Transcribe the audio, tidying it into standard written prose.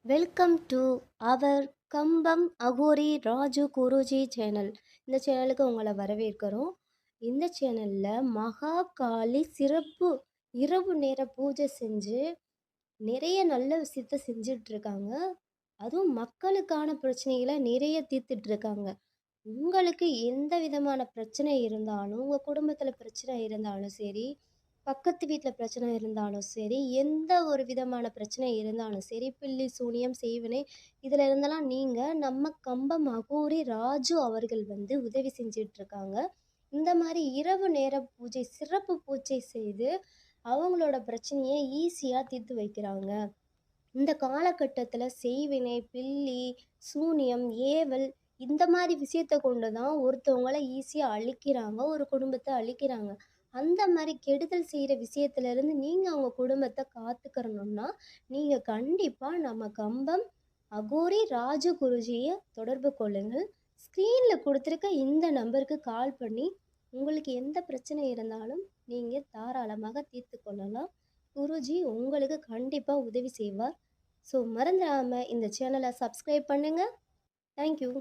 Welcome to our Kambam Aghori Raju Guruji channel. இந்த சேனலுக்கு உங்களை வரவேற்கிறோம். இந்த சேனலில் மகா காளி சிறப்பு இரவு நேர பூஜை செஞ்சு நிறைய நல்ல விஷயத்த செஞ்சிட்ருக்காங்க. அதுவும் மக்களுக்கான பிரச்சனைகளை நிறைய தீர்த்துட்ருக்காங்க. உங்களுக்கு எந்த விதமான பிரச்சனை இருந்தாலும், உங்கள் குடும்பத்தில் பிரச்சனை இருந்தாலும் சரி, பக்கத்து வீட்டில் பிரச்சனை இருந்தாலும் சரி, எந்த ஒரு விதமான பிரச்சனை இருந்தாலும் சரி, பில்லி சூனியம் செய்வினை இதில் இருந்தெல்லாம் நீங்கள் நம்ம கம்பம் அகோரி ராஜு அவர்கள் உதவி செஞ்சிட்ருக்காங்க. இந்த மாதிரி இரவு நேர பூஜை சிறப்பு பூஜை செய்து அவங்களோட பிரச்சனையை ஈஸியாக தீர்த்து வைக்கிறாங்க. இந்த காலகட்டத்தில் செய்வினை, பில்லி, சூனியம், ஏவல் இந்த மாதிரி விஷயத்த கொண்டு தான் ஒருத்தவங்கள ஈஸியாக அழிக்கிறாங்க, ஒரு குடும்பத்தை அழிக்கிறாங்க. அந்த மாதிரி கெடுதல் செய்கிற விஷயத்துலேருந்து நீங்கள் அவங்க குடும்பத்தை காத்துக்கிறணும்னா, நீங்கள் கண்டிப்பாக நம்ம கம்பம் அகோரி ராஜு குருஜியை தொடர்பு கொள்ளுங்கள். ஸ்க்ரீனில் கொடுத்துருக்க இந்த நம்பருக்கு கால் பண்ணி உங்களுக்கு எந்த பிரச்சனை இருந்தாலும் நீங்கள் தாராளமாக தீர்த்து கொள்ளலாம். குருஜி உங்களுக்கு கண்டிப்பாக உதவி செய்வார். ஸோ மறந்துடாமல் இந்த சேனலை சப்ஸ்கிரைப் பண்ணுங்கள். தேங்க்யூ.